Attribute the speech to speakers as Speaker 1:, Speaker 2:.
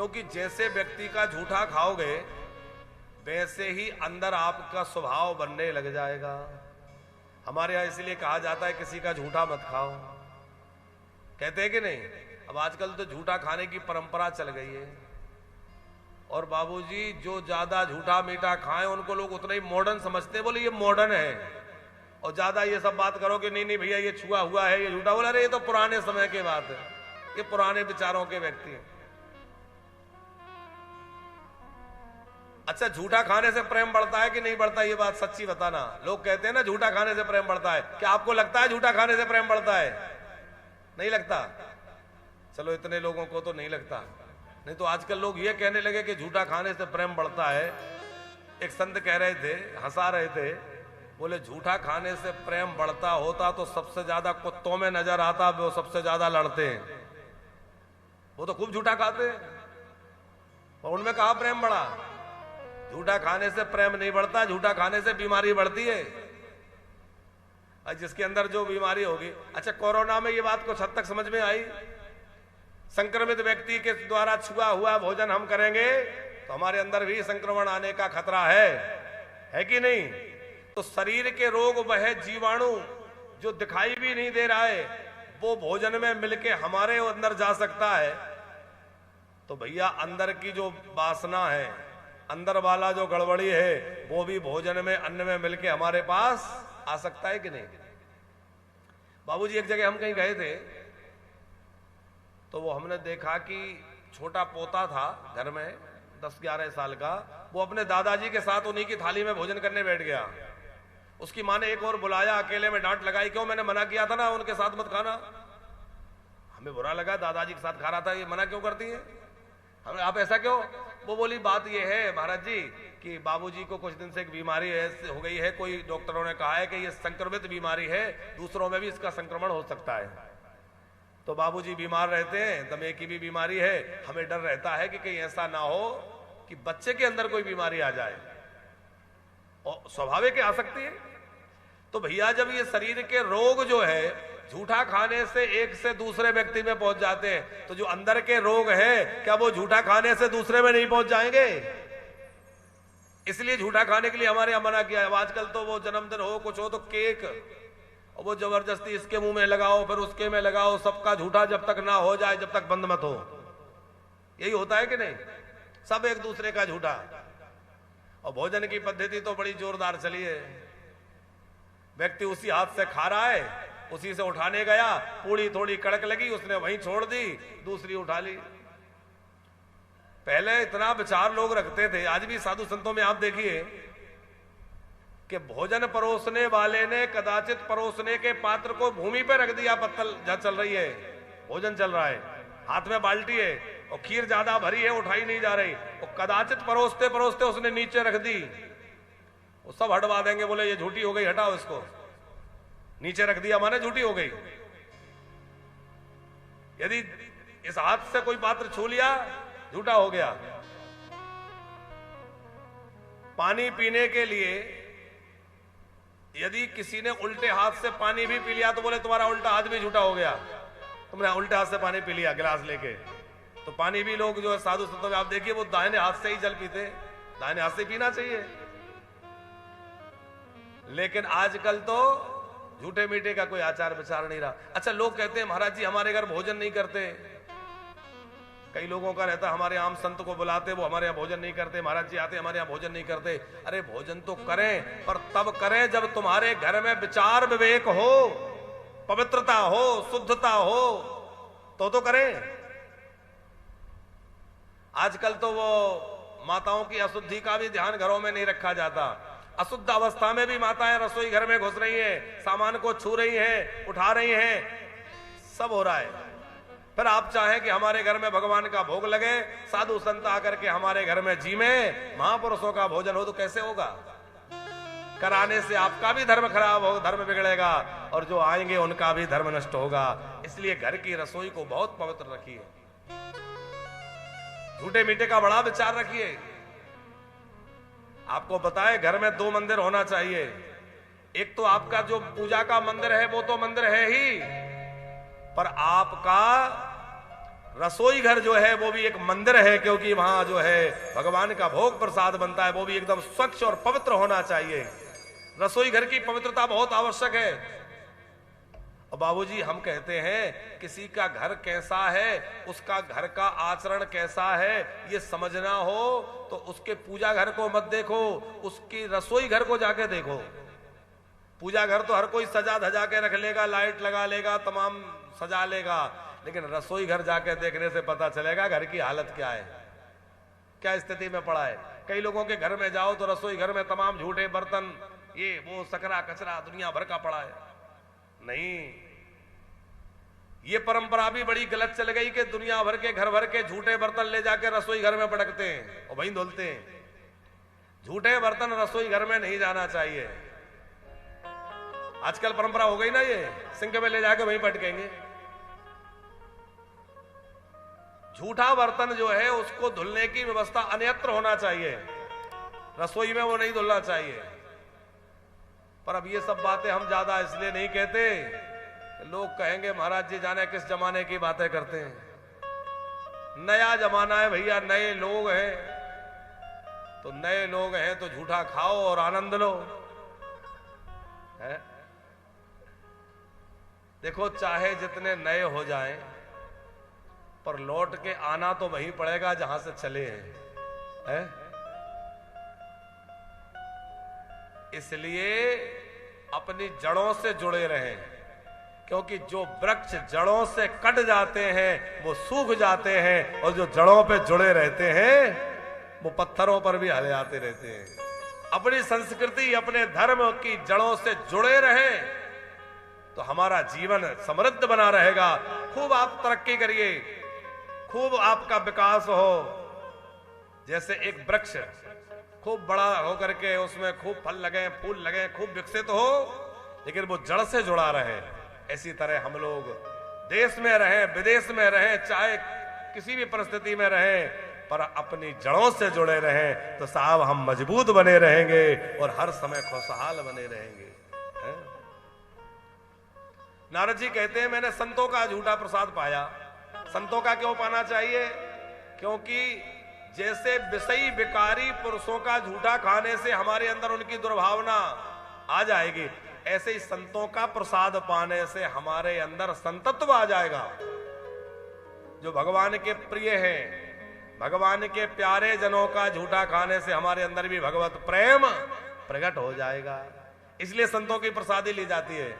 Speaker 1: क्योंकि जैसे व्यक्ति का झूठा खाओगे वैसे ही अंदर आपका स्वभाव बनने लग जाएगा। हमारे यहां इसलिए कहा जाता है किसी का झूठा मत खाओ, कहते हैं कि नहीं। अब आजकल तो झूठा खाने की परंपरा चल गई है, और बाबूजी जो ज्यादा झूठा मीठा खाएं उनको लोग उतना ही मॉडर्न समझते हैं, बोले ये मॉडर्न है। और ज्यादा ये सब बात करो कि नहीं नहीं भैया ये छुआ हुआ है, ये झूठा, बोला अरे ये तो पुराने समय की बात है, ये पुराने विचारों के व्यक्ति हैं। अच्छा, झूठा खाने से प्रेम बढ़ता है कि नहीं बढ़ता, ये बात सच्ची बताना। लोग कहते हैं ना झूठा खाने से प्रेम बढ़ता है, क्या आपको लगता है झूठा खाने से प्रेम बढ़ता है? नहीं लगता। चलो इतने लोगों को तो नहीं लगता, नहीं तो आजकल लोग ये कहने लगे कि झूठा खाने से प्रेम बढ़ता है। एक संत कह रहे थे, हंसा रहे थे, बोले झूठा खाने से प्रेम बढ़ता होता तो सबसे ज्यादा कुत्तों में नजर आता, वो सबसे ज्यादा लड़ते हैं, वो तो खूब झूठा खाते हैं, और उनमें कहा प्रेम बढ़ा। झूठा खाने से प्रेम नहीं बढ़ता, झूठा खाने से बीमारी बढ़ती है, और जिसके अंदर जो बीमारी होगी। अच्छा, कोरोना में ये बात कुछ हद तक समझ में आई, संक्रमित व्यक्ति के द्वारा छुआ हुआ भोजन हम करेंगे तो हमारे अंदर भी संक्रमण आने का खतरा है कि नहीं? तो शरीर के रोग वह जीवाणु जो दिखाई भी नहीं दे रहा है वो भोजन में मिलके हमारे अंदर जा सकता है। तो भैया अंदर की जो वासना है, अंदर वाला जो गड़बड़ी है, वो भी भोजन में अन्न में मिलके हमारे पास आ सकता है कि नहीं? बाबूजी एक जगह हम कहीं गए थे तो वो हमने देखा कि छोटा पोता था घर में 10-11 साल का, वो अपने दादाजी के साथ उन्हीं की थाली में भोजन करने बैठ गया। उसकी माँ ने एक और बुलाया, अकेले में डांट लगाई, क्यों मैंने मना किया था ना उनके साथ मत खाना। हमें बुरा लगा, दादाजी के साथ खा रहा था, ये मना क्यों करती है? हमें आप ऐसा क्यों? वो बोली बात ये है महाराज जी कि बाबूजी को कुछ दिन से एक बीमारी हो गई है, कोई डॉक्टरों ने कहा है कि ये संक्रमित बीमारी है, दूसरों में भी इसका संक्रमण हो सकता है। तो बाबूजी बीमार रहते हैं, दमे की भी बीमारी है, हमें डर रहता है कि कहीं ऐसा ना हो कि बच्चे के अंदर कोई बीमारी आ जाए, और स्वाभाविक आ सकती है। तो भैया जब ये शरीर के रोग जो है झूठा खाने से एक से दूसरे व्यक्ति में पहुंच जाते हैं, तो जो अंदर के रोग है क्या वो झूठा खाने से दूसरे में नहीं पहुंच जाएंगे? इसलिए झूठा खाने के लिए हमारे यहां मना किया है। आजकल तो वो जन्मदिन हो कुछ हो तो केक, और वो जबरदस्ती इसके मुंह में लगाओ फिर उसके में लगाओ, सबका झूठा जब तक ना हो जाए जब तक बंद मत हो। यही होता है कि नहीं? सब एक दूसरे का झूठा। और भोजन की पद्धति तो बड़ी जोरदार चली है, व्यक्ति उसी हाथ से खा रहा है, उसी से उठाने गया, पूड़ी थोड़ी कड़क लगी, उसने वहीं छोड़ दी, दूसरी उठा ली। पहले इतना विचार लोग रखते थे, आज भी साधु संतों में आप देखिए कि भोजन परोसने वाले ने कदाचित परोसने के पात्र को भूमि पे रख दिया, पत्तल जहां चल रही है, भोजन चल रहा है, हाथ में बाल्टी है और खीर ज्यादा भरी है, उठाई नहीं जा रही, और कदाचित परोसते परोसते उसने नीचे रख दी। वो सब हटवा देंगे, बोले ये झूठी हो गई, हटाओ इसको। नीचे रख दिया माने झूठी हो गई। यदि इस हाथ से कोई पात्र छू लिया झूठा हो गया। पानी पीने के लिए यदि किसी ने उल्टे हाथ से पानी भी पी लिया तो बोले तुम्हारा उल्टा हाथ भी झूठा हो गया, तुमने उल्टे हाथ से पानी पी लिया गिलास लेके। तो पानी भी लोग जो है साधु संतों में आप देखिए वो दाहिने हाथ से ही जल पीते, दाहिने हाथ से पीना चाहिए। लेकिन आजकल तो झूठे मीठे का कोई आचार विचार नहीं रहा। अच्छा, लोग कहते हैं महाराज जी हमारे घर भोजन नहीं करते, कई लोगों का रहता हमारे आम संत को बुलाते, वो हमारे यहाँ भोजन नहीं करते, महाराज जी आते हमारे यहाँ भोजन नहीं करते। अरे भोजन तो करें, पर तब करें जब तुम्हारे घर में विचार विवेक हो, पवित्रता हो, शुद्धता हो, तो करें। आजकल तो वो माताओं की अशुद्धि का भी ध्यान घरों में नहीं रखा जाता। अशुद्ध अवस्था में भी माताएं रसोई घर में घुस रही हैं, सामान को छू रही हैं, उठा रही हैं, सब हो रहा है। फिर आप चाहें कि हमारे घर में भगवान का भोग लगे, साधु संत आकर के हमारे घर में जी में महापुरुषों का भोजन हो, तो कैसे होगा? कराने से आपका भी धर्म खराब हो, धर्म बिगड़ेगा, और जो आएंगे उनका भी धर्म नष्ट होगा। इसलिए घर की रसोई को बहुत पवित्र रखिए, झूठे मीठे का बड़ा विचार रखिए। आपको बताए घर में 2 मंदिर होना चाहिए। एक तो आपका जो पूजा का मंदिर है वो तो मंदिर है ही, पर आपका रसोई घर जो है वो भी एक मंदिर है, क्योंकि वहां जो है भगवान का भोग प्रसाद बनता है, वो भी एकदम स्वच्छ और पवित्र होना चाहिए। रसोई घर की पवित्रता बहुत आवश्यक है। और बाबूजी हम कहते हैं किसी का घर कैसा है, उसका घर का आचरण कैसा है, ये समझना हो तो उसके पूजा घर को मत देखो, उसकी रसोई घर को जाके देखो। पूजा घर तो हर कोई सजा धजा के रख लेगा, लाइट लगा लेगा, तमाम सजा लेगा, लेकिन रसोई घर जाके देखने से पता चलेगा घर की हालत क्या है, क्या स्थिति में पड़ा है। कई लोगों के घर में जाओ तो रसोई घर में तमाम झूठे बर्तन, ये वो सकरा कचरा दुनिया भर का पड़ा है। नहीं, ये परंपरा भी बड़ी गलत चल गई कि दुनिया भर के घर भर के झूठे बर्तन ले जाके रसोई घर में पटकते हैं और वहीं धुलते हैं। झूठे बर्तन रसोई घर में नहीं जाना चाहिए। आजकल परंपरा हो गई ना, ये सिंक में ले जाके वहीं पटकेंगे। झूठा बर्तन जो है उसको धुलने की व्यवस्था अन्यत्र होना चाहिए, रसोई में वो नहीं धुलना चाहिए। पर अब ये सब बातें हम ज्यादा इसलिए नहीं कहते, लोग कहेंगे महाराज जी जाने किस जमाने की बातें करते हैं। नया जमाना है भैया, नए लोग हैं, तो नए लोग हैं तो झूठा खाओ और आनंद लो है। देखो चाहे जितने नए हो जाएं, पर लौट के आना तो वहीं पड़ेगा जहां से चले हैं, इसलिए अपनी जड़ों से जुड़े रहें, क्योंकि जो वृक्ष जड़ों से कट जाते हैं वो सूख जाते हैं, और जो जड़ों पे जुड़े रहते हैं वो पत्थरों पर भी हलयाते रहते हैं। अपनी संस्कृति अपने धर्म की जड़ों से जुड़े रहें तो हमारा जीवन समृद्ध बना रहेगा। खूब आप तरक्की करिए, खूब आपका विकास हो। जैसे एक वृक्ष खूब बड़ा होकर के उसमें खूब फल लगे, फूल लगे, खूब विकसित हो, लेकिन वो जड़ से जुड़ा रहे, ऐसी तरह हम लोग देश में रहें, विदेश में रहें, चाहे किसी भी परिस्थिति में रहें, पर अपनी जड़ों से जुड़े रहें तो साहब हम मजबूत बने रहेंगे और हर समय खुशहाल बने रहेंगे। नारद जी कहते हैं मैंने संतों का झूठा प्रसाद पाया। संतों का क्यों पाना चाहिए? क्योंकि जैसे विषयी विकारी पुरुषों का झूठा खाने से हमारे अंदर उनकी दुर्भावना आ जाएगी, ऐसे ही संतों का प्रसाद पाने से हमारे अंदर संतत्व आ जाएगा। जो भगवान के प्रिय हैं, भगवान के प्यारे जनों का झूठा खाने से हमारे अंदर भी भगवत प्रेम प्रकट हो जाएगा। इसलिए संतों की प्रसादी ली जाती है।